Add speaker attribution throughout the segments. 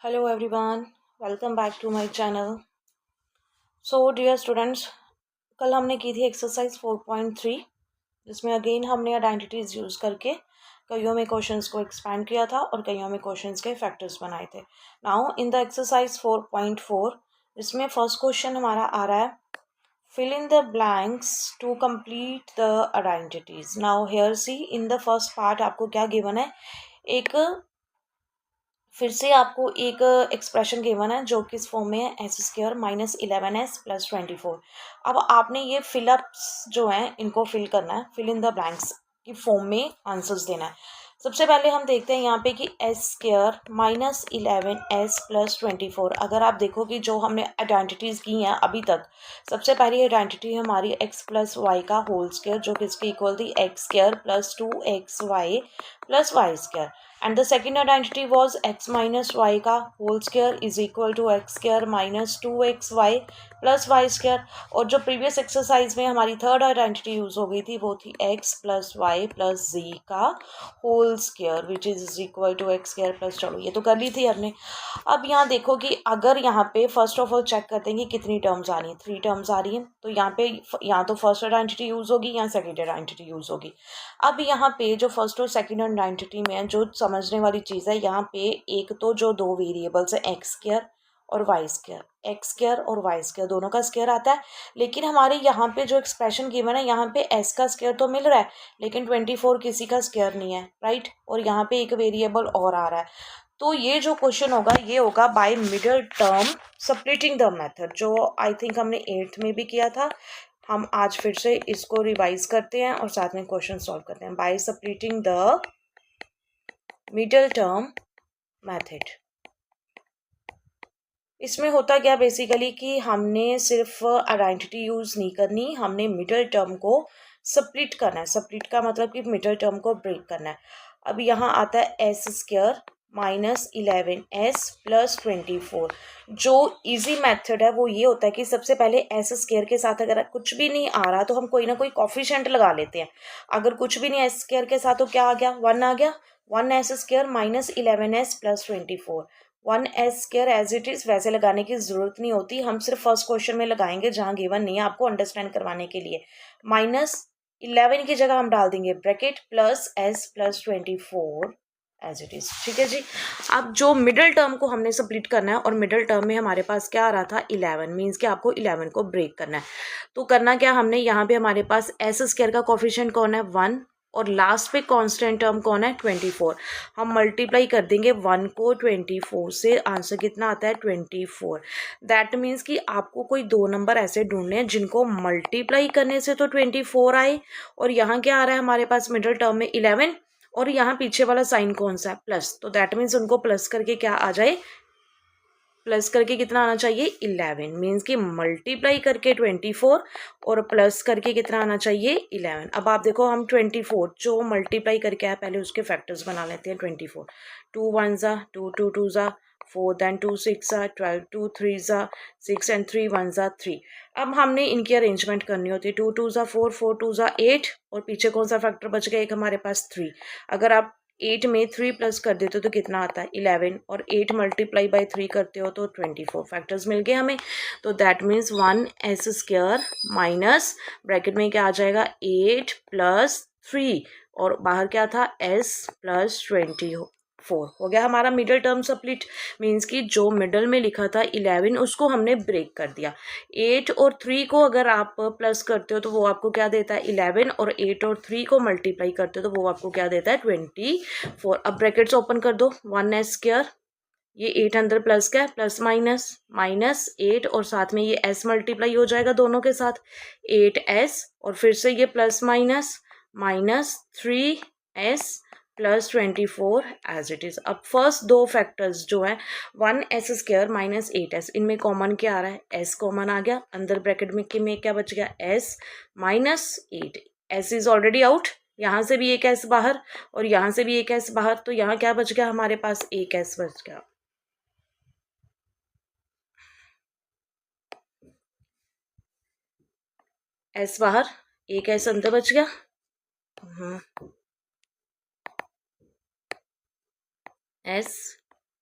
Speaker 1: Hello everyone, welcome back to my channel. So dear students, कल हमने की थी एक्सरसाइज 4.3 जिसमें अगेन हमने आइडेंटिटीज़ यूज़ करके कईयों में क्वेश्चंस को एक्सपैंड किया था और कईयों में क्वेश्चंस के फैक्टर्स बनाए थे. नाउ इन द एक्सरसाइज 4.4 इसमें फर्स्ट क्वेश्चन हमारा आ रहा है fill in the blanks to complete the identities. Now here see in the first part आपको क्या गिवन है, एक फिर से आपको एक एक्सप्रेशन गिवन है जो किस फॉर्म में है, S square minus 11s plus 24. अब आपने ये फिलअप्स जो हैं इनको फिल करना है, फिल इन द ब्लैंक्स की फॉर्म में आंसर्स देना है. सबसे पहले हम देखते हैं यहाँ पे कि S square minus 11s plus 24. अगर आप देखो कि जो हमने आइडेंटिटीज़ की हैं अभी तक, सबसे पहली आइडेंटिटी हमारी एक्स प्लस वाई का होल स्क्र जो किसके इक्वल थी, x square plus 2xy plus y square. And the second identity was x minus y का whole square is equal to x square minus 2xy plus y square. और जो previous exercise में हमारी third identity use हो गई थी वो थी x plus Y plus z का whole square which is equal to x square plus, चलो ये तो कर ली थी हमने. अब यहाँ देखो कि अगर यहाँ पे फर्स्ट ऑफ ऑल चेक करते हैं कि कितनी टर्म्स आ रही हैं, 3 टर्म्स आ रही हैं, तो यहाँ पे यहाँ तो फर्स्ट आइडेंटिटी यूज होगी, यहाँ सेकेंड आइडेंटिटी यूज होगी. अब यहाँ पे जो फर्स्ट और सेकेंड आइडेंटिटी में जो समझने वाली चीज़ है, यहाँ पे एक तो जो दो वेरिएबल्स है एक्स स्क्वायर और वाई स्क्वायर, एक्स स्क्वायर और वाई स्क्वायर दोनों का स्क्वायर आता है. लेकिन हमारे यहाँ पे जो एक्सप्रेशन गिवन है यहाँ पे एस का स्क्वायर तो मिल रहा है लेकिन 24 किसी का स्क्वायर नहीं है, राइट. और यहाँ पे एक वेरिएबल और आ रहा है. तो ये जो क्वेश्चन होगा ये होगा by middle term splitting the method, जो आई थिंक हमने 8th में भी किया था. हम आज फिर से इसको रिवाइज करते हैं और साथ में क्वेश्चन सॉल्व करते हैं. By splitting the middle term method. इसमें होता क्या बेसिकली कि हमने सिर्फ आइडेंटिटी यूज नहीं करनी, हमने मिडिल टर्म को सप्लिट करना है. सप्लिट का मतलब कि मिडिल टर्म को ब्रेक करना है. अब यहाँ आता है S square minus 11s plus 24. जो इजी मेथड है वो ये होता है कि सबसे पहले एस स्क्वायर के साथ अगर कुछ भी नहीं आ रहा तो हम कोई ना कोई कॉफिशिएंट लगा लेते हैं. अगर कुछ भी नहीं एस स्क्वायर के साथ तो क्या आ गया, 1 आ गया. 1s square minus 11s plus 24. 1s square as it is वैसे लगाने की ज़रूरत नहीं होती, हम सिर्फ फर्स्ट क्वेश्चन में लगाएंगे जहाँ गिवन नहीं है, आपको अंडरस्टैंड करवाने के लिए. माइनस 11 की जगह हम डाल देंगे bracket plus s plus 24 as it is. ठीक है जी. अब जो मिडिल टर्म को हमने स्प्लिट करना है और मिडिल टर्म में हमारे पास क्या आ रहा था, 11, मीन्स कि आपको 11 को ब्रेक करना है. तो करना क्या हमने, यहाँ पे हमारे पास एस स्क्वायर का कोफिशिएंट कौन है, 1, और लास्ट पे कांस्टेंट टर्म कौन है, 24. हम मल्टीप्लाई कर देंगे 1 को 24 से, आंसर कितना आता है, 24. दैट मीन्स कि आपको कोई दो नंबर ऐसे ढूंढने हैं जिनको मल्टीप्लाई करने से तो 24 आए, और यहाँ क्या आ रहा है हमारे पास मिडिल टर्म में 11, और यहाँ पीछे वाला साइन कौन सा है, प्लस. तो दैट मीन्स उनको प्लस करके क्या आ जाए, प्लस करके कितना आना चाहिए, 11. मीन्स कि मल्टीप्लाई करके 24 और प्लस करके कितना आना चाहिए, 11. अब आप देखो हम 24 जो मल्टीप्लाई करके आया पहले उसके फैक्टर्स बना लेते हैं. 24 2 1 ज़ा 2 2 2 ज़ा 4 दैन 2 6 ज़ा 12 2 3 ज़ा 6 एंड 3 1 ज़ा 3. अब हमने इनकी अरेंजमेंट करनी होती है. 2 2 ज़ा 4 4 2 ज़ा 8 और पीछे कौन सा फैक्टर बच गया, एक हमारे पास 3. अगर आप 8 में 3 प्लस कर देते हो तो कितना आता है, 11, और 8 मल्टीप्लाई बाई 3 करते हो तो 24. फैक्टर्स मिल गए हमें. तो that means 1s square minus bracket में क्या आ जाएगा, 8 प्लस 3, और बाहर क्या था, s प्लस 24 हो गया हमारा मिडिल टर्म सप्लिट. मीन्स कि जो मिडल में लिखा था 11 उसको हमने ब्रेक कर दिया. 8 और 3 को अगर आप प्लस करते हो तो वो आपको क्या देता है, 11, और 8 और 3 को मल्टीप्लाई करते हो तो वो आपको क्या देता है, 24. अब ब्रैकेट्स ओपन कर दो, 1s स्क्वायर, ये 8 अंदर प्लस क्या है, प्लस माइनस माइनस 8, और साथ में ये s मल्टीप्लाई हो जाएगा दोनों के साथ, 8s, और फिर से ये plus minus minus 3s plus 24 as it is. अब फर्स्ट दो फैक्टर्स जो है 1s स्क्वायर माइनस 8s, इनमें कॉमन क्या आ रहा है, s कॉमन आ गया. अंदर ब्रैकेट में क्या बच गया, s minus 8. s is already out, यहाँ से भी एक s बाहर और यहाँ से भी एक s बाहर, तो यहाँ क्या बच गया हमारे पास, एक s बच गया. s बाहर, एक s अंदर बच गया. s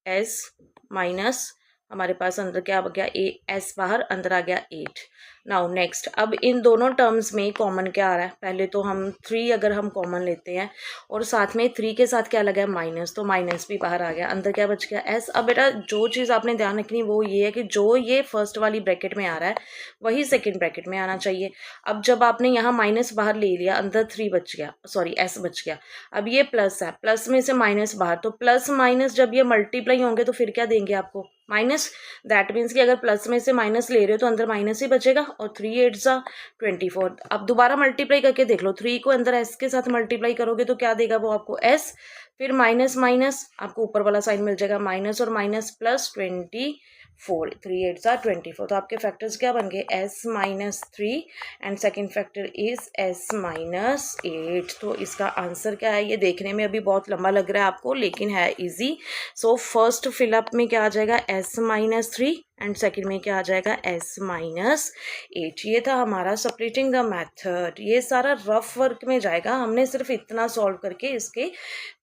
Speaker 1: एस माइनस हमारे पास अंदर क्या आ गया एस बाहर, अंदर आ गया 8। नाउ नेक्स्ट, अब इन दोनों टर्म्स में कॉमन क्या आ रहा है, पहले तो हम 3 अगर हम कॉमन लेते हैं और साथ में 3 के साथ क्या लगा है माइनस, तो माइनस भी बाहर आ गया, अंदर क्या बच गया एस। अब बेटा जो चीज़ आपने ध्यान रखनी वो ये है कि जो ये फर्स्ट वाली ब्रैकेट में आ रहा है वही सेकेंड ब्रैकेट में आना चाहिए। अब जब आपने यहाँ माइनस बाहर ले लिया, अंदर 3 बच गया, सॉरी एस बच गया। अब ये प्लस है, प्लस में से माइनस बाहर, तो प्लस माइनस जब ये मल्टीप्लाई होंगे तो फिर क्या देंगे आपको माइनस। दैट मीन्स कि अगर प्लस में से माइनस ले रहे हो तो अंदर माइनस ही बचेगा, और 3 8 जा 24। अब दोबारा मल्टीप्लाई करके देख लो, 3 को अंदर एस के साथ मल्टीप्लाई करोगे तो क्या देगा वो आपको एस, फिर माइनस माइनस आपको ऊपर वाला साइन मिल जाएगा माइनस और माइनस प्लस 24, 3 8 जा 24। तो आपके फैक्टर्स क्या बन गए S minus 3 and second factor is S minus 8। तो इसका आंसर क्या है, ये देखने में अभी बहुत लंबा लग रहा है आपको लेकिन है इजी। सो फर्स्ट फिलअप में क्या आ जाएगा एस माइनस 3 एंड सेकेंड में क्या आ जाएगा एस माइनस 8। ये था हमारा सप्लिटिंग द मेथड। ये सारा रफ वर्क में जाएगा, हमने सिर्फ इतना सॉल्व करके इसके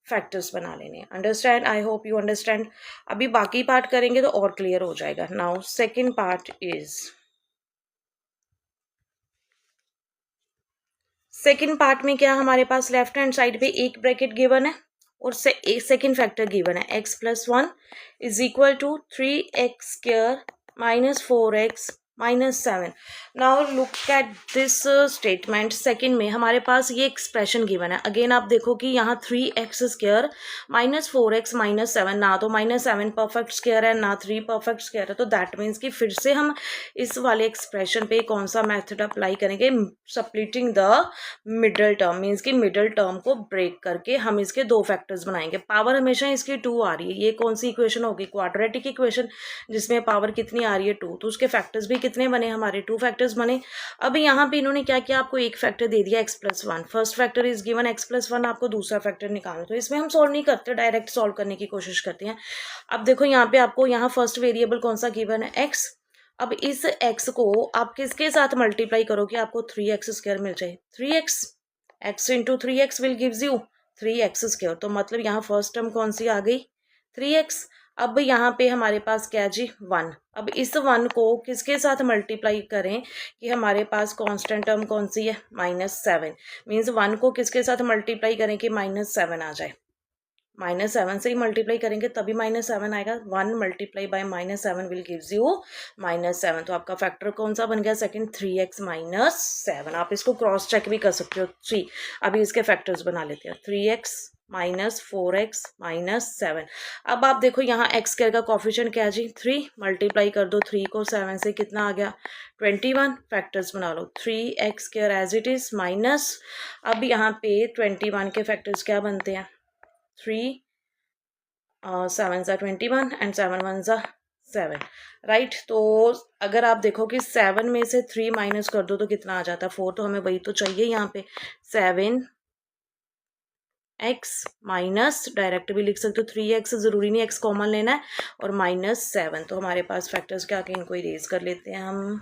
Speaker 1: फैक्टर्स बना लेने। Understand, I hope you understand. अभी बाकी पार्ट करेंगे तो और क्लियर हो जाएगा। Now second part is, second part में क्या हमारे पास लेफ्ट हैंड साइड पे एक ब्रैकेट गिवन है और सेकेंड फैक्टर गिवन है x plus 1 is equal to 3x square minus 4x minus 7। Now look at this statement. Second में हमारे पास ये एक्सप्रेशन गिवन है। अगेन आप देखो कि यहाँ 3x square minus 4x minus 7, ना तो माइनस 7 परफेक्ट स्क्वायर है ना 3 परफेक्ट स्क्वायर है, तो दैट मीन्स कि फिर से हम इस वाले एक्सप्रेशन पे कौन सा मेथड अप्लाई करेंगे, splitting the middle term. Means कि मिडल टर्म को ब्रेक करके हम इसके दो फैक्टर्स बनाएंगे। पावर हमेशा इसकी 2 आ रही है, ये कौन सी इक्वेशन होगी क्वाड्रेटिक इक्वेशन जिसमें पावर कितनी आ रही है 2, तो उसके फैक्टर्स भी कितने बने हमारे 2 फैक्टर्स बने। अब यहाँ पे इन्होंने क्या किया, आपको एक फैक्टर दे दिया x plus 1, first factor is given x plus 1, आपको दूसरा फैक्टर निकालना। तो इसमें हम सॉल्व नहीं करते, डायरेक्ट सॉल्व करने की कोशिश करते हैं। अब देखो यहाँ पे आपको यहाँ फर्स्ट वेरिएबल कौन सा गिवन है x। अब इस x को आप किसके साथ मल्टीप्लाई करोगे, आपको 3x स्क्वायर मिल जाए। 3x x into 3x will gives you 3x square. तो मतलब यहाँ फर्स्ट टर्म कौन सी आ गई 3x। अब यहाँ पे हमारे पास क्या जी 1। अब इस 1 को किसके साथ मल्टीप्लाई करें कि हमारे पास कांस्टेंट टर्म कौन सी है -7। मीन्स 1 को किसके साथ मल्टीप्लाई करें कि -7 आ जाए। -7 से ही मल्टीप्लाई करेंगे तभी -7 आएगा। 1 multiply by -7 will gives you -7। तो आपका फैक्टर कौन सा बन गया सेकंड 3x -7। आप इसको क्रॉस चेक भी कर सकते हो 3। अभी इसके फैक्टर्स बना लेते हैं 3x -4x -7। अब आप देखो यहाँ x स्क्वायर का कॉफिशिएंट क्या है जी 3, मल्टीप्लाई कर दो 3 को 7 से, कितना आ गया 21। फैक्टर्स बना लो 3x square as it is minus, अब यहाँ पे 21 के फैक्टर्स क्या बनते हैं 3 7 ज़ा 21 एंड 7 1 ज़ा 7, राइट। तो अगर आप देखो कि 7 में से 3 माइनस कर दो तो कितना आ जाता है 4, तो हमें वही तो चाहिए यहाँ पे 7x माइनस, डायरेक्ट भी लिख सकते हो 3x, ज़रूरी नहीं x कॉमन लेना है, और -7। तो हमारे पास फैक्टर्स क्या, कि इनको इरेज कर लेते हैं हम।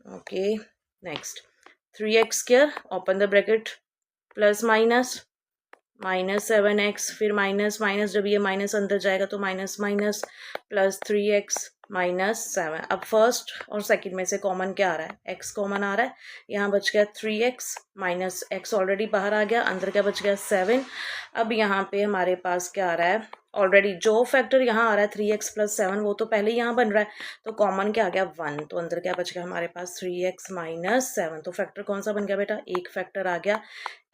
Speaker 1: Okay next 3x square open the bracket plus minus -7x, फिर माइनस माइनस, जब ये माइनस अंदर जाएगा तो माइनस माइनस प्लस 3x -7। अब फर्स्ट और सेकंड में से कॉमन क्या आ रहा है x कॉमन आ रहा है, यहाँ बच गया 3x -x ऑलरेडी बाहर आ गया, अंदर क्या बच गया 7। अब यहाँ पे हमारे पास क्या आ रहा है, ऑलरेडी जो फैक्टर यहाँ आ रहा है 3x + 7 वो तो पहले ही यहाँ बन रहा है, तो कॉमन क्या आ गया 1, तो अंदर क्या बच गया हमारे पास 3x -7। तो फैक्टर कौन सा बन गया बेटा, एक फैक्टर आ गया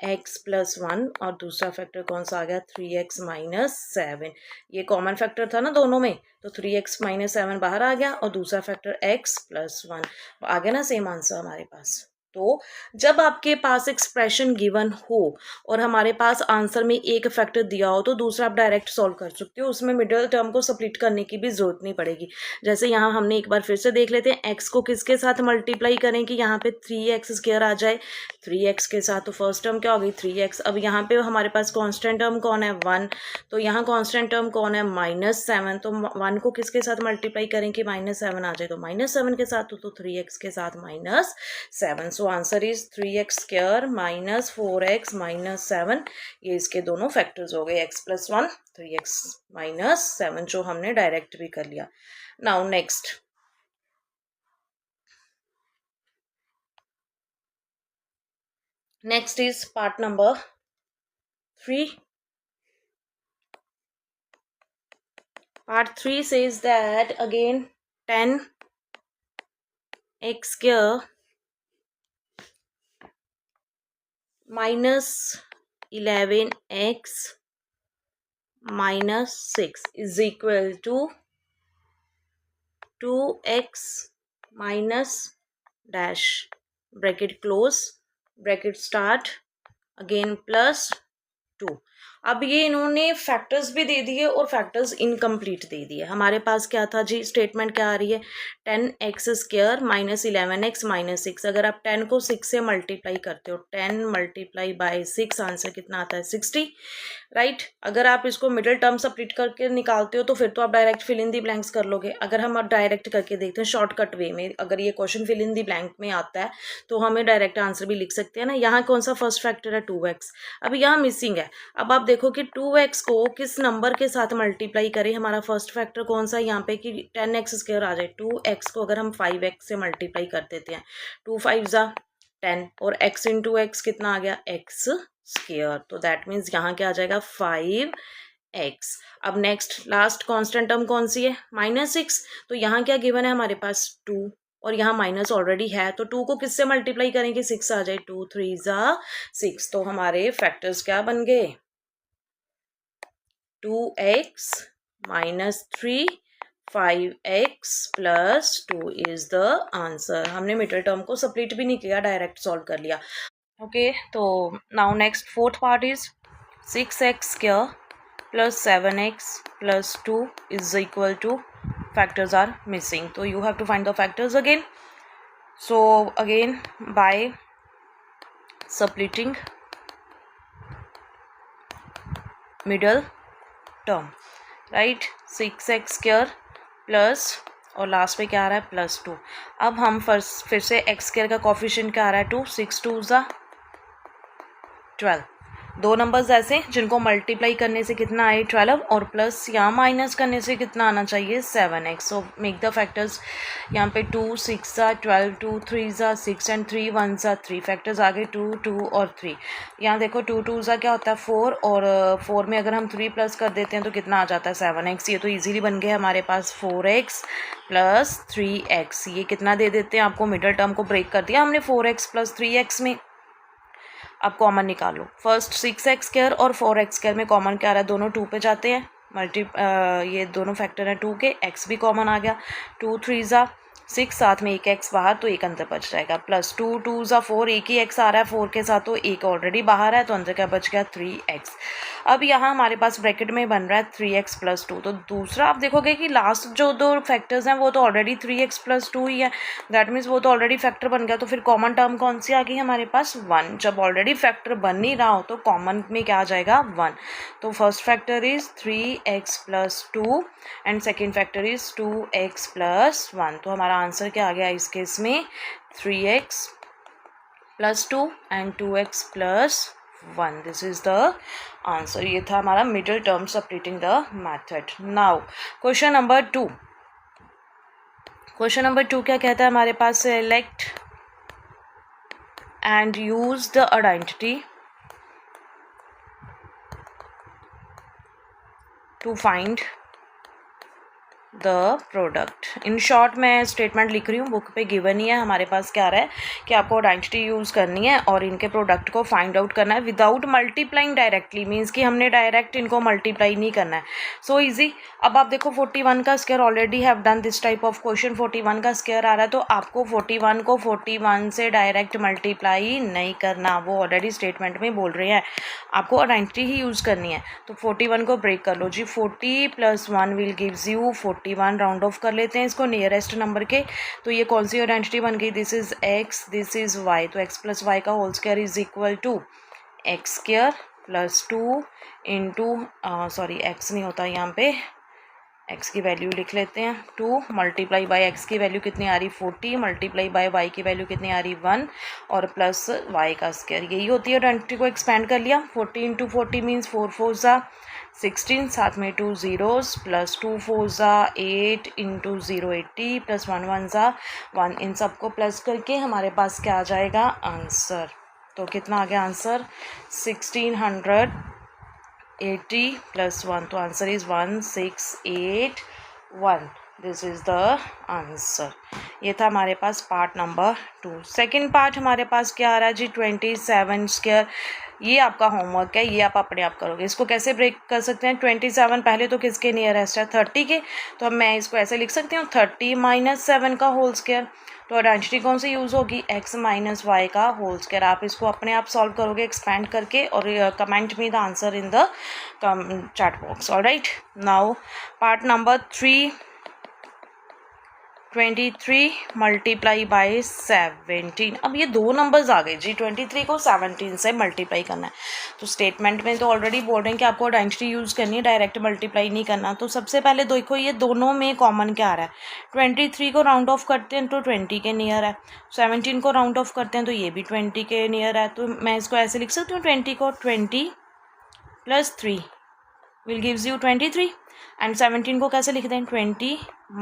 Speaker 1: x + 1 और दूसरा फैक्टर कौन सा आ गया 3x -7। ये कॉमन फैक्टर था ना दोनों में, तो 3x -7 बाहर आ गया और दूसरा फैक्टर x + 1 आ गया ना, सेम आंसर हमारे पास। तो जब आपके पास एक्सप्रेशन गिवन हो और हमारे पास आंसर में एक फैक्टर दिया हो तो दूसरा आप डायरेक्ट सॉल्व कर सकते हो, उसमें मिडिल टर्म को स्प्लिट करने की भी जरूरत नहीं पड़ेगी। जैसे यहाँ हमने एक बार फिर से देख लेते हैं, x को किसके साथ मल्टीप्लाई करें कि यहाँ पे 3x स्क्वायर आ जाए, 3x के साथ, तो फर्स्ट टर्म क्या हो गई 3x। अब यहाँ पे हमारे पास कांस्टेंट टर्म कौन है 1, तो यहाँ कांस्टेंट टर्म कौन है -7, तो 1 को किसके साथ मल्टीप्लाई करें कि -7 आ जाए, तो -7 के साथ, तो 3x के साथ -7। So answer is 3x² minus 4x minus 7, ये इसके दोनों फैक्टर्स हो गए, x+1 3x माइनस 7, जो हमने डायरेक्ट भी कर लिया. Now next is part number 3. Part 3 says that again 10x² minus 11x minus 6 is equal to 2x minus dash, bracket close, bracket start, again plus 2. अब ये इन्होंने फैक्टर्स भी दे दिए और फैक्टर्स इनकम्प्लीट दे दिए. हमारे पास क्या था जी, स्टेटमेंट क्या आ रही है, 10x² माइनस 11x माइनस 6. अगर आप 10 को 6 से मल्टीप्लाई करते हो, 10 मल्टीप्लाई बाय 6, आंसर कितना आता है 60, राइट. अगर आप इसको मिडिल टर्म सप्लिट करके निकालते हो तो फिर तो आप direct fill in the blanks कर लोगे. अगर हम डायरेक्ट करके देखते हैं शॉर्टकट वे में, अगर ये question fill in the blank में आता है तो हमें डायरेक्ट आंसर भी लिख सकते हैं ना. यहाँ कौन सा फर्स्ट फैक्टर है 2x, अब यहाँ मिसिंग है. अब आप देखो कि 2x को किस नंबर के साथ मल्टीप्लाई करें. हमारा फर्स्ट फैक्टर कौन सा यहाँ पे कि 10x² आ जाए. 2x को अगर हम 5x से मल्टीप्लाई कर देते हैं, 2 5 10 और x इंटू एक्स कितना आ गया x², तो दैट मीन्स यहाँ क्या आ जाएगा 5x. अब नेक्स्ट लास्ट कांस्टेंट टर्म कौन सी है, -6. तो यहाँ क्या गिवन है हमारे पास 2 और यहाँ माइनस ऑलरेडी है, तो 2 को किससे मल्टीप्लाई करेंगे, 6 आ जाए, 2 3 6. तो हमारे फैक्टर्स क्या बन गए, 2x minus 3 5x plus 2 is the answer. हमने मिडिल टर्म को सप्लीट भी नहीं किया, डायरेक्ट सॉल्व कर लिया. ओके, तो now next fourth part is 6x² plus 7x plus 2 is equal to, factors are missing, so you have to find the factors again. So again by splitting middle term, right, 6x² plus और last पे क्या आ रहा है +2. अब हम फिर से x² का कोफिशिएंट क्या आ रहा है 2, 6 2 12. दो नंबर्स ऐसे जिनको मल्टीप्लाई करने से कितना आए 12 और प्लस यहाँ माइनस करने से कितना आना चाहिए 7x. So make the factors, यहाँ पे 2 6 12, 2 3 6 एंड 3 1 3. फैक्टर्स आ गए 2 2 और 3. यहाँ देखो 2 2 क्या होता है 4 और 4 में अगर हम 3 प्लस कर देते हैं तो कितना आ जाता है 7x. ये तो इजीली बन गया हमारे पास 4x प्लस 3x. ये कितना दे देते हैं आपको, मिडिल टर्म को ब्रेक कर दिया हमने 4x प्लस 3x में. अब कॉमन निकालो, फर्स्ट 6x² और 4x² में कॉमन क्या आ रहा है, दोनों 2 पे जाते हैं, ये दोनों फैक्टर हैं 2 के, x भी कॉमन आ गया, 2 3 6, साथ में एक x बाहर तो एक अंदर बच जाएगा, प्लस 2 2 4, एक ही x आ रहा है 4 के साथ तो एक ऑलरेडी बाहर है तो अंदर क्या बच गया 3x. अब यहाँ हमारे पास ब्रैकेट में बन रहा है 3x प्लस 2. तो दूसरा आप देखोगे कि लास्ट जो दो फैक्टर्स हैं वो तो ऑलरेडी 3x प्लस 2 ही है, दैट मीन्स वो तो ऑलरेडी फैक्टर बन गया. तो फिर कॉमन टर्म कौन सी आ गई हमारे पास 1. जब ऑलरेडी फैक्टर बन नहीं रहा हो तो कॉमन में क्या आ जाएगा 1. तो first factor is 3x plus 2 and second factor is 2x plus 1. तो हमारा आंसर क्या आ गया इस केस में 3x plus 2 and 2x plus 1. This is the answer. ये था हमारा middle term splitting the method. Now question number 2. Question number 2 क्या कहता है हमारे पास, select and use the identity to find the product. In short मैं स्टेटमेंट लिख रही हूँ, बुक पे गिवन ही है. हमारे पास क्या आ रहा है कि आपको आइडेंटिटी यूज़ करनी है और इनके प्रोडक्ट को फाइंड आउट करना है विदाउट मल्टीप्लाइंग डायरेक्टली, मीन्स कि हमने डायरेक्ट इनको मल्टीप्लाई नहीं करना है. So easy. अब आप देखो 41 का square, already have done this type of question. 41 का स्क्वायर आ रहा है तो आपको 41 को 41 से डायरेक्ट मल्टीप्लाई नहीं करना, वो ऑलरेडी स्टेटमेंट में बोल रहे हैं, आपको आइडेंटिटी ही यूज़ करनी है. तो 41 को ब्रेक कर लो जी, 40 + 1 will gives you 41. Round of कर लेते हैं इसको नियरेस्ट नंबर के. तो ये कौन सी आइडेंटिटी बन गई, this is x, this is y. तो x प्लस वाई का whole square is equal to x² plus 2 into, sorry x नहीं होता यहाँ पे, एक्स की वैल्यू लिख लेते हैं 2 मल्टीप्लाई बाई एक्स की वैल्यू कितनी आ रही 40 मल्टीप्लाई बाई वाई की वैल्यू कितनी आ रही 1 और प्लस वाई का स्क्वायर। यही होती है आइडेंटिटी को एक्सपेंड कर लिया 40 इंटू 40 मीन्स 4 4 ज़ा 16 साथ में 2 ज़ीरोज़ प्लस 2 4 ज़ा 8 इंटू 0 80 प्लस 1 1 ज़ा 1 इन सबको प्लस करके हमारे पास क्या आ जाएगा आंसर। तो कितना आ गया आंसर 1680 प्लस 1 तो answer is 1681। This is the answer. ये था हमारे पास पार्ट नंबर 2। सेकंड पार्ट हमारे पास क्या आ रहा है जी 27 स्क्वायर। ये आपका होमवर्क है, ये आप अपने आप करोगे। इसको कैसे ब्रेक कर सकते हैं 27 पहले तो किसके नियरेस्ट है 30 के, तो अब मैं इसको ऐसे लिख सकती हूँ 30 माइनस 7 का होल स्क्वायर। तो आइडेंटिटी कौन सी यूज़ होगी x माइनस वाई का होल स्क्वायर। आप इसको अपने आप सॉल्व करोगे एक्सपैंड करके और comment me the answer in the chat box. Alright, now part number 3 23 multiply by 17। अब ये दो नंबर्स आ गए जी 23 को 17 से मल्टीप्लाई करना है। तो स्टेटमेंट में तो ऑलरेडी बोल रहे हैं कि आपको आइडेंटिटी यूज़ करनी है, डायरेक्ट मल्टीप्लाई नहीं करना। तो सबसे पहले देखो ये दोनों में कॉमन क्या आ रहा है 23 को राउंड ऑफ करते हैं तो 20 के नियर है, 17 को राउंड ऑफ करते हैं तो ये भी 20 के नियर है। तो मैं इसको ऐसे लिख सकती हूँ 20 को 20 plus 3 will gives you 23 and 17 को कैसे लिख दें 20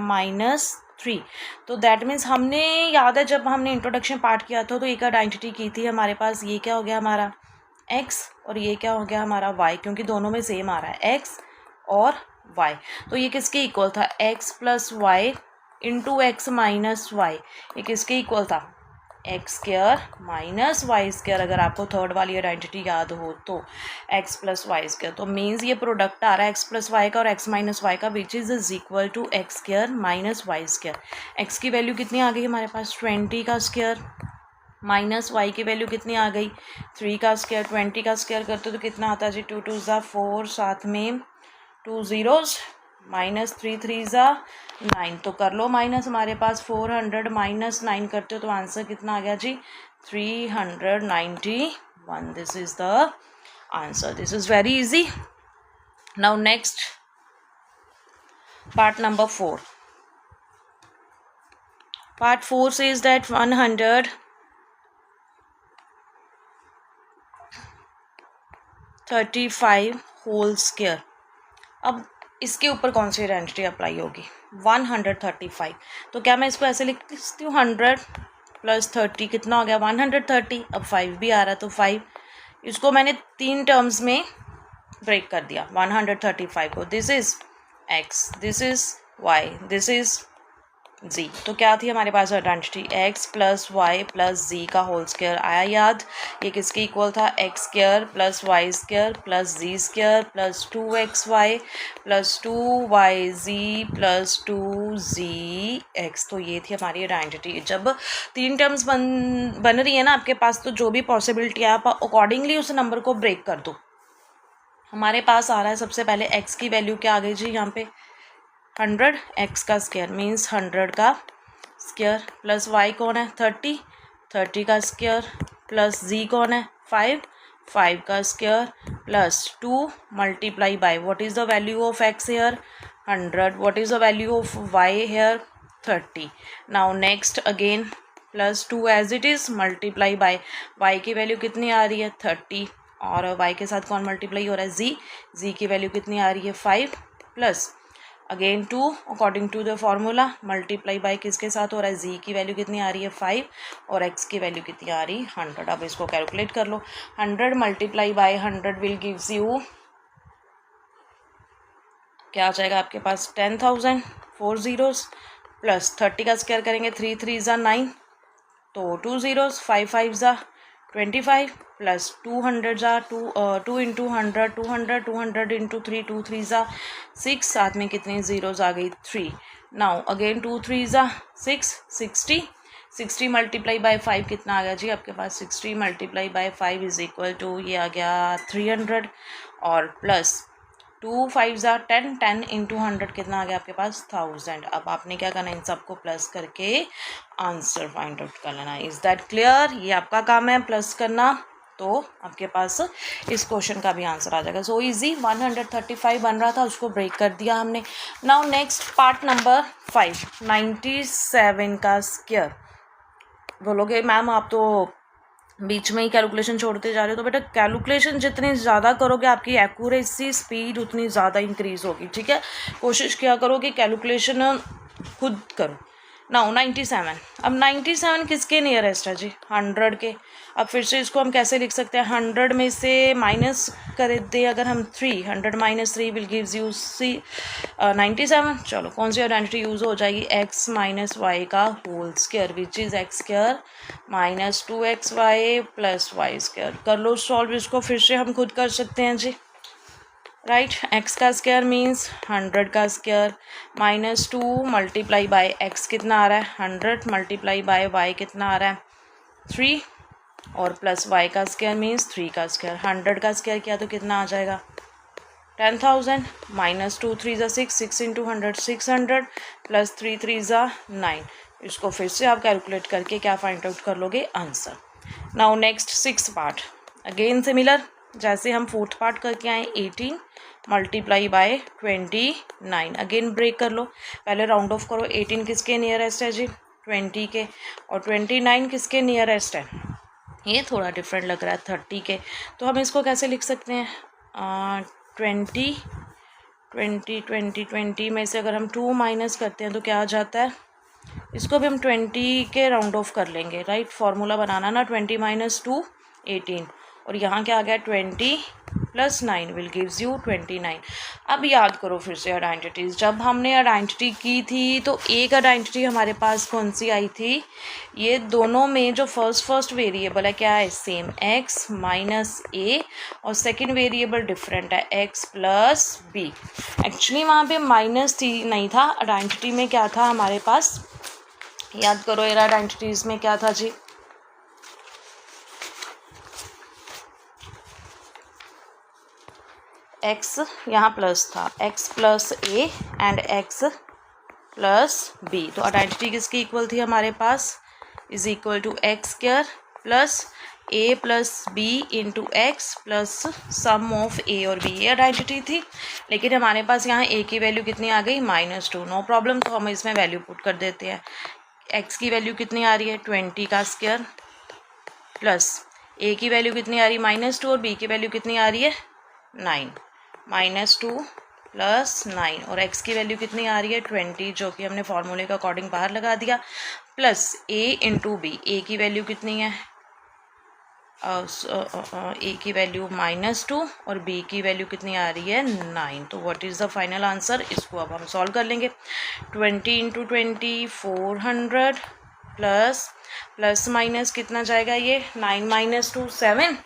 Speaker 1: माइनस 3। तो दैट मीन्स हमने याद है जब हमने इंट्रोडक्शन पार्ट किया था तो एक आइडेंटिटी की थी हमारे पास। ये क्या हो गया हमारा x और ये क्या हो गया हमारा y, क्योंकि दोनों में सेम आ रहा है x और y। तो ये किसके इक्वल था x plus y into x minus y. ये किसके इक्वल था x square minus y square. अगर आपको थर्ड वाली आइडेंटिटी याद हो तो एक्स प्लस वाई स्क्वायर। तो मीन्स ये प्रोडक्ट आ रहा है एक्स प्लस वाई का और एक्स माइनस वाई का which is equal to x square minus y square. एक्स की वैल्यू कितनी आ गई हमारे पास 20 का स्क्वायर माइनस वाई की वैल्यू कितनी आ गई 3 का स्क्वायर। 20 का स्क्वायर करते तो कितना आता है जी 2 2 ज़ा 4 साथ में 2 ज़ीरोज़ माइनस 3 3 ज़ा 9। तो कर लो माइनस, हमारे पास 400 माइनस 9 करते हो तो आंसर कितना आ गया जी 391। This is the answer. This is very easy. Now next part number 4। Part 4 says that 135 whole square. अब इसके ऊपर कौन सी आइडेंटिटी अप्लाई होगी 135। तो क्या मैं इसको ऐसे लिख सकती हूँ 100 प्लस 30 कितना हो गया 130। अब 5 भी आ रहा है तो 5, इसको मैंने 3 टर्म्स में ब्रेक कर दिया 135 को। This is x, this is y, this is z। तो क्या थी हमारे पास identity x plus Y plus z का होल स्क्वायर आया याद। ये किसके इक्वल था x square plus Y square plus z square plus 2xy plus 2yz plus 2zx। तो ये थी हमारी आइडेंटिटी। जब 3 टर्म्स बन रही है ना आपके पास, तो जो भी पॉसिबिलिटी है आप अकॉर्डिंगली उस नंबर को ब्रेक कर दो। हमारे पास आ रहा है सबसे पहले x की वैल्यू क्या आ गई जी यहाँ पे 100, x का स्क्वायर मीन्स 100 का स्क्वायर प्लस y कौन है 30, 30 का स्क्वायर प्लस z कौन है 5, 5 का square plus 2 multiply by what is the value of x here 100, what is the value of y here 30। Now next again plus 2 as it is multiply by y की value कितनी आ रही है 30 और y के साथ कौन मल्टीप्लाई हो रहा है z की वैल्यू कितनी आ रही है 5 plus again 2 according to the formula multiply by किसके साथ हो रहा है z की वैल्यू कितनी आ रही है 5 और x की वैल्यू कितनी आ रही है 100। अब इसको कैलकुलेट कर लो 100 multiply by 100 will gives you क्या आ जाएगा आपके पास 10,000 4 ज़ीरोज़ प्लस 30 का स्क्वायर करेंगे 3 3 ज़ा 9 तो 2 ज़ीरोज़ 5 5 ज़ा 25 प्लस 200 ज़ा 2 इंटू 100 200 200 इंटू 3 2 3 ज़ा 6 साथ में कितनी ज़ीरोज़ आ गई 3। नाउ अगेन 2 3 ज़ा 6 60 60 मल्टीप्लाई बाय 5 कितना आ गया जी आपके पास 60 multiply by 5 is equal to ये आ गया 300 और प्लस 2 5 ज़ा 10 10 इंटू 100 कितना आ गया आपके पास 1000। अब आपने क्या करना है इन सबको प्लस करके आंसर फाइंड आउट कर लेना। Is that clear? ये आपका काम है प्लस करना तो आपके पास इस क्वेश्चन का भी आंसर आ जाएगा। सो इजी, 135 बन रहा था, उसको ब्रेक कर दिया हमने। नाउ नेक्स्ट पार्ट नंबर 5, 97 का स्क्वायर। बोलोगे मैम आप तो बीच में ही कैलकुलेशन छोड़ते जा रहे हो, तो बेटा कैलकुलेशन जितनी ज़्यादा करोगे आपकी एक्यूरेसी स्पीड उतनी ज़्यादा इंक्रीज होगी, ठीक है। कोशिश किया करो कि कैलकुलेशन खुद करो। नाउ 97, अब 97 किसके नियरेस्ट है जी? 100 के। अब फिर से इसको हम कैसे लिख सकते हैं? 100 में से माइनस कर दे अगर हम 3, 100 माइनस 3 विल गिव्स यू 97। चलो कौन सी आइडेंटिटी यूज़ हो जाएगी? x माइनस वाई का whole square which is x square minus 2xy plus Y square. कर लो सॉल्व इसको, फिर से हम खुद कर सकते हैं जी, राइट। x का स्क्वायर मीन्स 100 का square minus 2 multiply bye x कितना आ रहा है? 100 मल्टीप्लाई बाय y कितना आ रहा है? 3 और प्लस y का स्क्वायर मीन्स 3 का स्क्वायर। 100 का स्क्वायर किया तो कितना आ जाएगा? 10,000 माइनस 2 3 ज़ा 6, 6 इंटू 100 600 प्लस 3 3 ज़ा 9। इसको फिर से आप कैलकुलेट करके क्या फाइंड आउट कर लोगे? Answer. Now next 6 part, again similar, जैसे हम 4th पार्ट करके आए 18 मल्टीप्लाई बाय 29। अगेन ब्रेक कर लो, पहले राउंड ऑफ करो। 18 किसके नियरेस्ट है जी? 20 के। और 29 किसके नियरेस्ट है? ये थोड़ा डिफरेंट लग रहा है, 30 के। तो हम इसको कैसे लिख सकते हैं? 20 में से अगर हम 2 माइनस करते हैं तो क्या आ जाता है? इसको भी हम 20 के राउंड ऑफ कर लेंगे, राइट। फॉर्मूला बनाना ना, 20 माइनस 2 18, और यहाँ क्या आ गया? 20 प्लस 9 विल गिव्स यू 29। अब याद करो फिर से आइडेंटिटीज़, जब हमने आइडेंटिटी की थी तो एक आइडेंटिटी हमारे पास कौन सी आई थी? ये दोनों में जो फर्स्ट वेरिएबल है क्या है? सेम, x माइनस a, और सेकेंड वेरिएबल डिफरेंट है x प्लस b। एक्चुअली वहाँ पे माइनस नहीं था, आइडेंटिटी में क्या था हमारे पास? याद करो एरा आइडेंटिटीज़ में क्या था जी? x यहाँ प्लस था, x plus a and x plus b। तो आइडेंटिटी किसकी इक्वल थी हमारे पास? Is equal to x square plus a plus b into x plus sum of a और b। ये आइडेंटिटी थी, लेकिन हमारे पास यहाँ a की वैल्यू कितनी आ गई? -2। नो प्रॉब्लम, तो हम इसमें वैल्यू पुट कर देते हैं। x की वैल्यू कितनी आ रही है? 20 का स्क्वायर प्लस a की वैल्यू कितनी आ रही है? -2, और b की वैल्यू कितनी आ रही है? 9। -2 प्लस 9, और x की वैल्यू कितनी आ रही है? 20, जो कि हमने फॉर्मूले के अकॉर्डिंग बाहर लगा दिया, plus a into b. a की वैल्यू कितनी है? a की वैल्यू -2 और b की वैल्यू कितनी आ रही है? 9। तो what is the final answer? इसको अब हम सॉल्व कर लेंगे। 20 इंटू 20 400 प्लस माइनस कितना जाएगा ये? 9 माइनस 2 7,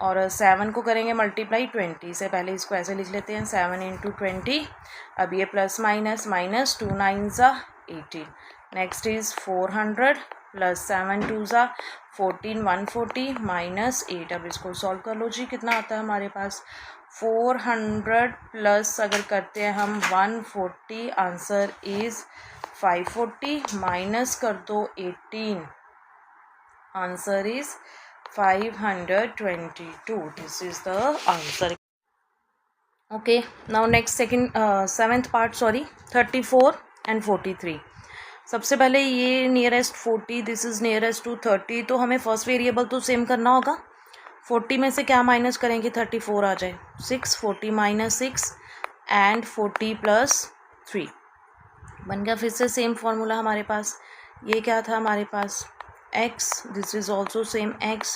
Speaker 1: और 7 को करेंगे मल्टीप्लाई 20 से। पहले इसको ऐसे लिख लेते हैं, 7 इंटू 20। अब ये प्लस माइनस 2 9 ज़ा 18। नेक्स्ट इज़ 400 प्लस 7 2 ज़ा 14 140 माइनस 8। अब इसको सॉल्व कर लो जी, कितना आता है हमारे पास? 400 प्लस अगर करते हैं हम 140, आंसर इज़ 540, माइनस कर दो 18, answer is 522. This is the answer. Okay, now next 7th part, 34 and 43. सबसे पहले ये nearest 40, this is nearest to 30, तो हमें फर्स्ट वेरिएबल तो सेम करना होगा। 40 में से क्या माइनस करेंगे? 34 आ जाए, 6 40 माइनस 6 एंड 40 प्लस 3 बन गया। फिर से सेम फॉर्मूला हमारे पास। ये क्या था हमारे पास? x, this is also same x,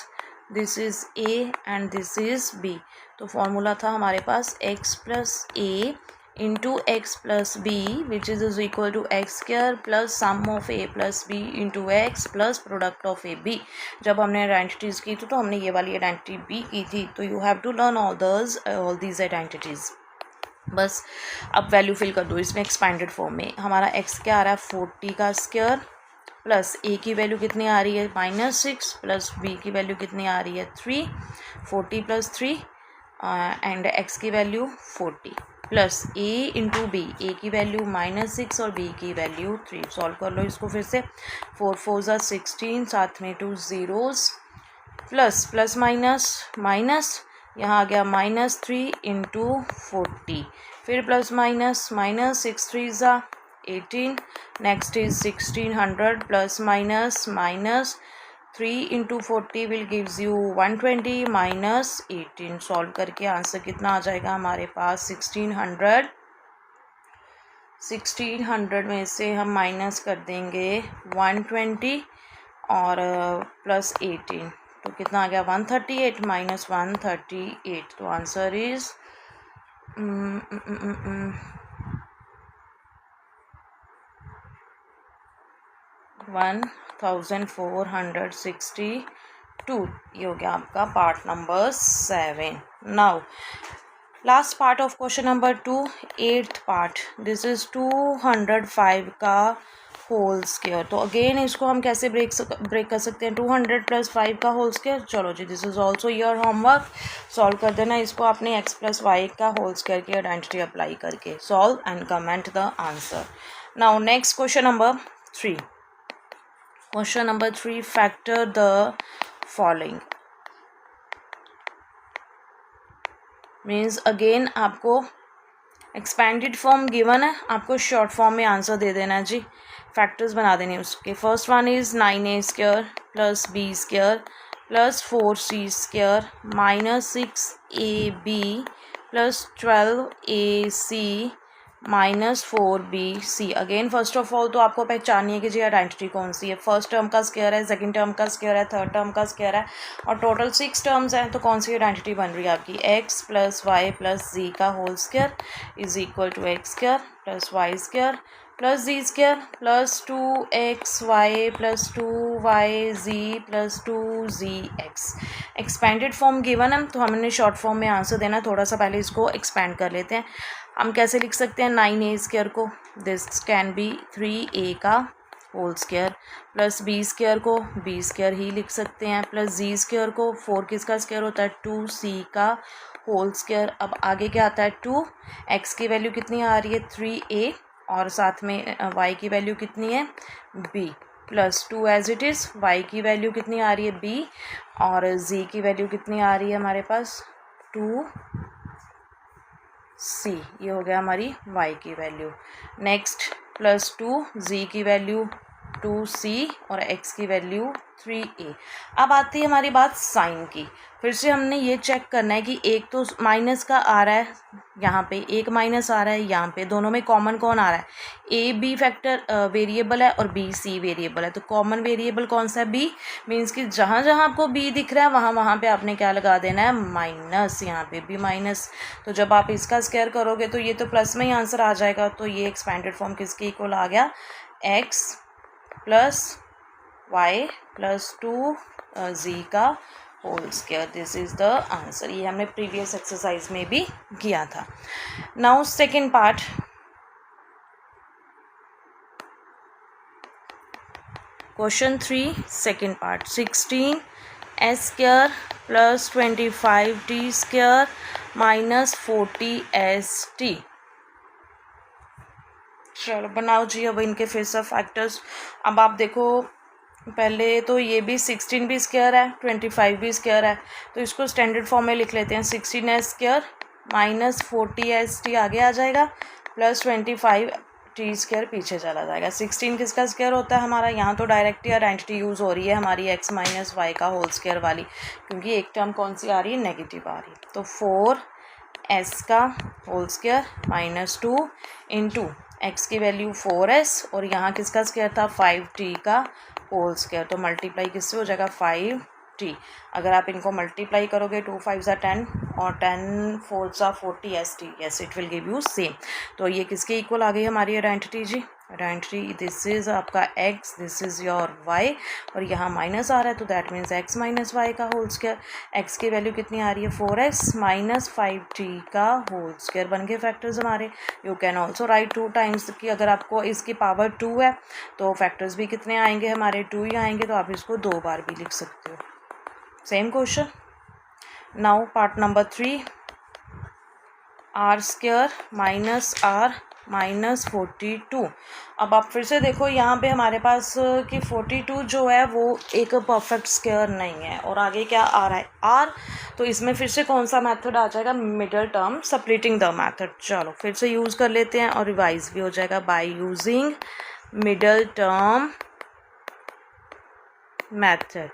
Speaker 1: this is a and this is b। तो फॉर्मूला था हमारे पास x plus a into x plus b which is equal to x square plus sum of a plus b into x plus product of a b। जब हमने identities की थी तो हमने ये वाली आइडेंटिटी b की थी, तो you have to learn all these identities. बस अब वैल्यू फिल कर दो इसमें एक्सपैंडेड फॉर्म में। हमारा x क्या आ रहा है? 40 का स्क्वायर प्लस a की वैल्यू कितनी आ रही है? -6 प्लस b की वैल्यू कितनी आ रही है? 3, 40 प्लस 3 एंड x की value 40 plus a into b. a की वैल्यू -6 और b की वैल्यू 3। सॉल्व कर लो इसको फिर से। 4 4 ज़ा 16, साथ में 2 zeros, plus plus minus minus, यहाँ आ गया -3 इंटू 40, फिर प्लस माइनस माइनस 6 3 ज़ा 18, next is 1600 plus minus minus 3 into 40 will gives you 120 minus 18। Solve करके आंसर कितना आ जाएगा हमारे पास 1600 में से हम माइनस कर देंगे 120 और प्लस 18, तो कितना आ गया 138 माइनस 138, तो आंसर इज 1462। ये हो गया आपका part number 7। Now last part of question number 2, 8th part, this is 205 का होल स्क्वायर। तो अगेन इसको हम कैसे ब्रेक कर सकते हैं, 200 प्लस 5 का होल स्क्वायर। चलो जी, this is also your homework, solve कर देना इसको आपने x प्लस वाई का होल स्क्वायर की आइडेंटिटी अप्लाई करके। Solve and comment the answer. Now next question number 3। Question number 3, factor the following. Means again आपको एक्सपेंडेड फॉर्म गिवन है, आपको शॉर्ट फॉर्म में आंसर दे देना है जी, फैक्टर्स बना देने उसके। First one is 9a square plus b square plus 4c square minus 6ab plus 12ac minus 4bc। Again first of all तो आपको पहचानिए है कि जी आइडेंटिटी कौन सी है। फर्स्ट टर्म का स्क्वायर है, सेकंड टर्म का स्क्वायर है, थर्ड टर्म का स्क्वायर है, और टोटल 6 टर्म्स हैं। तो कौन सी आइडेंटिटी बन रही है आपकी, x plus Y plus z का whole square is equal to x square plus Y square plus z square plus 2xy plus 2yz plus 2zx। Expanded form given है तो हमने शॉर्ट फॉर्म में आंसर देना। थोड़ा सा पहले इसको एक्सपेंड कर लेते हैं। हम कैसे लिख सकते हैं 9a स्क्वायर को, दिस कैन बी 3a का whole square, plus b square को b स्क्वायर ही लिख सकते हैं, प्लस जी स्क्वायर को 4 किसका स्क्वायर होता है 2c का होल स्क्वायर। अब आगे क्या आता है 2, x की वैल्यू कितनी आ रही है 3a और साथ में y की वैल्यू कितनी है b, plus 2 as it is, y की वैल्यू कितनी आ रही है b और z की वैल्यू कितनी आ रही है हमारे पास 2c। ये हो गया हमारी y की वैल्यू। नेक्स्ट प्लस 2, z की वैल्यू 2c और x की वैल्यू 3a। अब आती है हमारी बात साइन की। फिर से हमने ये चेक करना है कि एक तो माइनस का आ रहा है, यहाँ पे एक माइनस आ रहा है, यहाँ पे दोनों में कॉमन कौन आ रहा है, a b फैक्टर वेरिएबल है और b c वेरिएबल है। तो कॉमन वेरिएबल कौन सा है b, मीन्स कि जहाँ जहाँ आपको b दिख रहा है वहाँ वहाँ पे आपने क्या लगा देना है माइनस, यहाँ पे भी माइनस। तो जब आप इसका स्क्वायर करोगे तो ये तो प्लस में ही आंसर आ जाएगा। तो ये एक्सपेंडेड फॉर्म किसके इक्वल आ गया, x plus Y plus 2z का whole square. This is the answer. ये हमने प्रीवियस एक्सरसाइज में भी किया था। Now second part, question 3 second part, 16s square plus 25t square minus 40st। चलो बनाओ जी अब इनके फिर से फैक्टर्स। अब आप देखो पहले तो ये भी 16 भी स्क्वायर है 25 भी स्क्वायर है, तो इसको स्टैंडर्ड फॉर्म में लिख लेते हैं। 16s स्क्वायर माइनस 40st आगे आ जाएगा प्लस 25t स्क्वायर पीछे चला जाएगा। 16 किसका स्क्वायर होता है हमारा, यहाँ तो डायरेक्ट आइडेंटिटी यूज़ हो रही है हमारी x माइनस वाई का होल स्क्वायर वाली, क्योंकि एक टर्म कौन सी आ रही है नेगेटिव आ रही है। तो 4s का whole square minus 2 into x की वैल्यू 4s और यहाँ किसका स्क्वायर था 5t का होल स्क्वायर। तो मल्टीप्लाई किससे हो जाएगा 5t। अगर आप इनको मल्टीप्लाई करोगे 2 5 ज़ा 10 और 10 4 ज़ा 40st, yes it will give you same. तो ये किसके इक्वल आ गई हमारी आइडेंटिटी जी, आइडेंटिटी दिस इज़ आपका x, this is your y और यहाँ माइनस आ रहा है तो that means x minus y का होल स्क्वायर। x की वैल्यू कितनी आ रही है 4s माइनस 5t का होल स्क्वायर बन गए फैक्टर्स हमारे। You can also right 2 times कि अगर आपको इसकी पावर 2 है तो फैक्टर्स भी कितने आएंगे हमारे 2 ही आएंगे, तो आप इसको 2 बार भी लिख सकते हो। Same question. Now part number 3, r square minus r -42। अब आप फिर से देखो यहाँ पे हमारे पास कि 42 जो है वो एक परफेक्ट स्क्वायर नहीं है, और आगे क्या आ रहा है r, तो इसमें फिर से कौन सा मेथड आ जाएगा, middle term splitting the method. चलो फिर से यूज़ कर लेते हैं और रिवाइज भी हो जाएगा by using middle term method.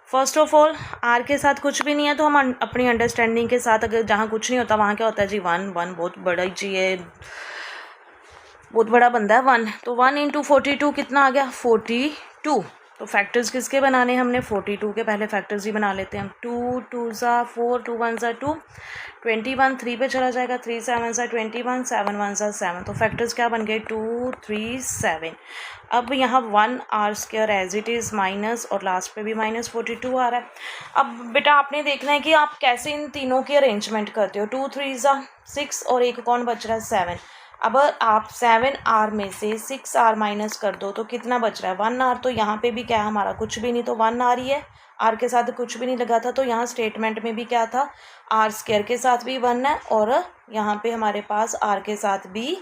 Speaker 1: First of all r के साथ कुछ भी नहीं है, तो हम अपनी अंडरस्टैंडिंग के साथ, अगर जहाँ कुछ नहीं होता वहाँ क्या होता है जी, 1 1 बहुत बड़ा जी है, बहुत बड़ा बंदा है 1, तो 1 × 42 कितना आ गया 42। तो फैक्टर्स किसके बनाने हमने, 42 के पहले फैक्टर्स ही बना लेते हैं हम। 2 2 ज़ा 4, 2 1 ज़ा 2, 21 3 पे चला जाएगा, 3 7 ज़ा 21, 7 1 ज़ा 7, तो फैक्टर्स क्या बन गए 2 3 7। अब यहाँ 1 r square as it is minus, और लास्ट पे भी -42 आ रहा है। अब बेटा आपने देखना है कि आप कैसे इन तीनों की अरेंजमेंट करते हो। 2 3 ज़ा 6 और एक कौन बच रहा है 7। अब आप 7r में से 6r माइनस कर दो तो कितना बच रहा है 1r। तो यहाँ पे भी क्या है हमारा कुछ भी नहीं, तो 1r ही है, r के साथ कुछ भी नहीं लगा था, तो यहाँ स्टेटमेंट में भी क्या था, r स्क्वायर के साथ भी 1 है और यहाँ पे हमारे पास r के साथ भी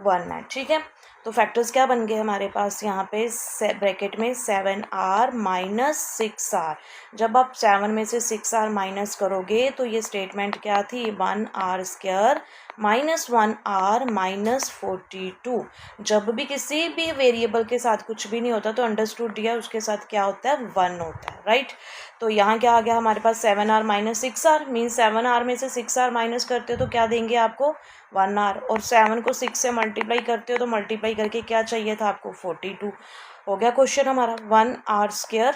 Speaker 1: 1 है। ठीक है, तो फैक्टर्स क्या बन गए हमारे पास यहाँ पे ब्रैकेट में 7r माइनस 6r। जब आप 7 में से 6r माइनस करोगे तो ये स्टेटमेंट क्या थी, 1r स्क्वायर -1r -42। जब भी किसी भी वेरिएबल के साथ कुछ भी नहीं होता तो अंडरस्टूड दिया उसके साथ क्या होता है 1 होता है, राइट। तो यहाँ क्या आ गया हमारे पास 7r minus 6r, means 7r में से 6r माइनस करते हो तो क्या देंगे आपको 1r, और 7 को 6 से मल्टीप्लाई करते हो तो मल्टीप्लाई करके क्या चाहिए था आपको 42। हो गया क्वेश्चन हमारा। 1r स्क्वायर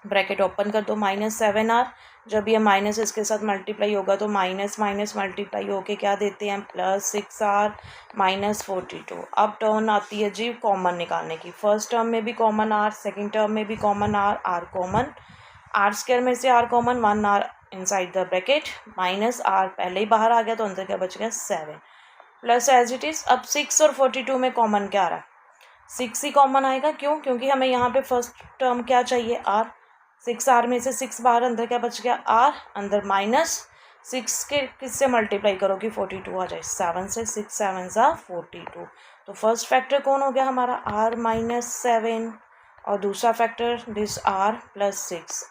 Speaker 1: ब्रैकेट ओपन कर दो -7r, जब ये माइनस इसके साथ मल्टीप्लाई होगा तो माइनस माइनस मल्टीप्लाई होके क्या देते हैं +6r -42। अब टर्न आती है जी कॉमन निकालने की। फर्स्ट टर्म में भी कॉमन r, सेकंड टर्म में भी common r common, r square में से r common, 1r inside the bracket, -r पहले ही बाहर आ गया तो अंदर क्या बच गया 7 प्लस एज इट इज़। अब 6 और 42 में कॉमन क्या आ रहा है, 6 ही कॉमन आएगा, क्यों, क्योंकि हमें यहाँ पे फर्स्ट टर्म क्या चाहिए r, 6r में से 6 बाहर, अंदर क्या बच गया r, अंदर -6 के किससे मल्टीप्लाई करोगी 42 आ जाए, 7 से, 6 7 ज़ा 42। तो फर्स्ट फैक्टर कौन हो गया हमारा r -7, और दूसरा factor this r +6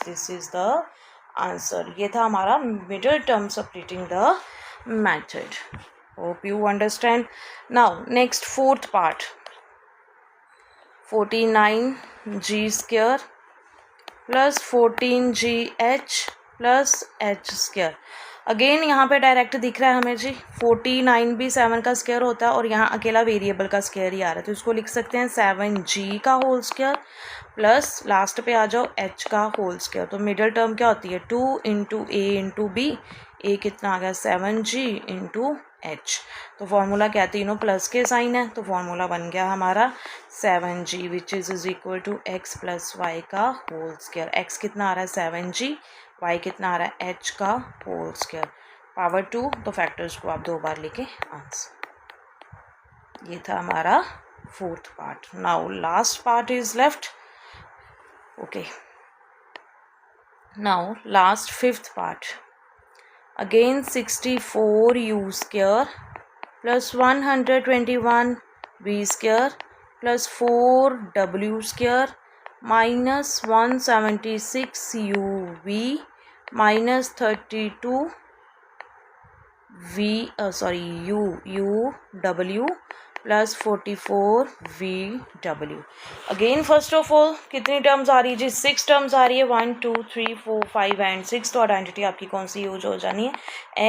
Speaker 1: this is the answer. ये था हमारा middle term splitting the method. Hope you understand. Now next fourth part, 49g square plus 14gh plus h square. Again यहाँ पे डायरेक्ट दिख रहा है हमें जी, 49 भी 7 का स्क्वायर होता है और यहाँ अकेला वेरिएबल का स्क्वायर ही आ रहा है, तो इसको लिख सकते हैं 7g का होल स्क्वायर प्लस लास्ट पे आ जाओ h का होल स्क्वायर। तो मिडिल टर्म क्या होती है 2 × a × b, a कितना आ गया 7g × h। तो फॉर्मूला क्या, तीनों प्लस के साइन है, तो फॉर्मूला बन गया हमारा 7g which is equal to x + y का होल स्क्वायर। x कितना आ रहा है 7g, y कितना आ रहा है h का होल स्क्वायर, पावर 2, तो फैक्टर्स को आप 2 बार लिखे आंसर। ये था हमारा fourth part. Now last part is left. Okay, now last fifth part, again 64u square plus 121v square plus 4w square minus 176uv minus 32uw plus 44vw। Again first of all कितनी terms आ रही है जी, 6 terms आ रही है, 1 2 3 4 5 and 6। तो identity आपकी कौन सी use हो जानी है,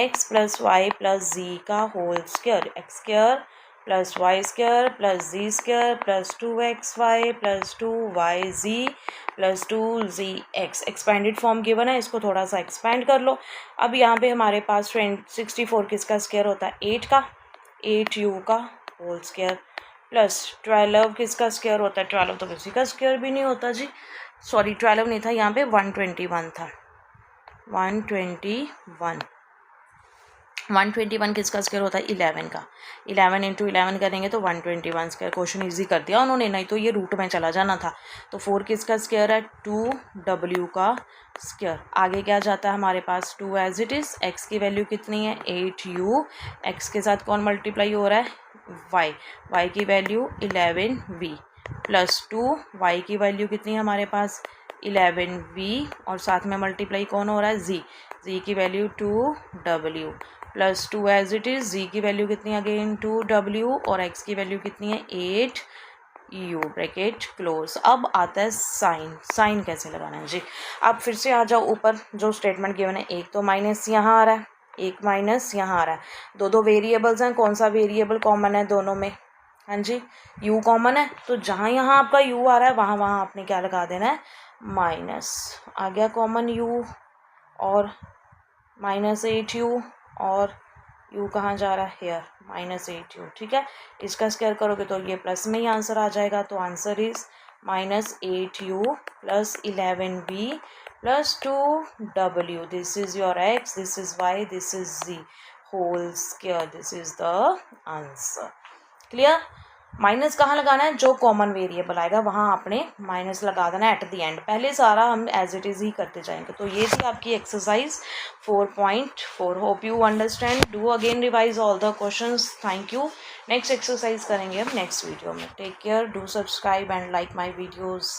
Speaker 1: x + y + z का whole square, x square plus Y square plus z square plus 2xy plus 2yz plus 2zx। Expanded form given है, इसको थोड़ा सा एक्सपेंड कर लो। अब यहाँ पे हमारे पास 64 किसका स्क्वायर होता है 8 का, 8u का होल स्क्वायर प्लस 12 किसका स्क्वायर होता है, 12 तो किसी का स्क्वायर भी नहीं होता जी, सॉरी 12 नहीं था यहाँ पे 121 था, 121 121 किसका स्क्वायर होता है 11 का, 11 इंटू 11 करेंगे तो 121 स्क्वायर। क्वेश्चन इजी कर दिया उन्होंने, नहीं तो ये रूट में चला जाना था। तो 4 किसका स्क्वायर है 2w का स्क्वायर। आगे क्या जाता है हमारे पास 2 एज इट इज़। x की वैल्यू कितनी है 8u, x के साथ कौन मल्टीप्लाई हो रहा है y की वैल्यू 11v प्लस 2, y की वैल्यू कितनी है हमारे पास 11v और साथ में मल्टीप्लाई कौन हो रहा है z की value 2w plus 2 as it is. z की वैल्यू कितनी अगेन 2w और x की वैल्यू कितनी है 8u ब्रैकेट क्लोज। अब आता है साइन कैसे लगाना है जी। अब फिर से आ जाओ ऊपर, जो स्टेटमेंट गिवन है, एक तो माइनस यहाँ आ रहा है, एक माइनस यहाँ आ रहा है, दो वेरिएबल्स हैं, कौन सा वेरिएबल कॉमन है दोनों में, हाँ जी u कॉमन है, तो जहाँ यहाँ आपका u आ रहा है वहाँ आपने क्या लगा देना है माइनस। आ गया कॉमन u और -8u और u कहाँ जा रहा है हेयर -8u, ठीक है। इसका स्क्वायर करोगे तो ये प्लस में ही आंसर आ जाएगा, तो answer is -8u plus 11v plus 2w। This is your x, this is y, this is z whole square, this is the answer. Clear. Minus कहाँ लगाना है, जो कॉमन वेरिएबल आएगा वहाँ आपने माइनस लगा देना एट द एंड, पहले सारा हम एज इट इज़ ही करते जाएंगे। तो ये थी आपकी exercise 4.4। Hope you understand. Do again revise all the questions. Thank you. Next exercise करेंगे हम नेक्स्ट वीडियो में। Take care, do subscribe and like my videos.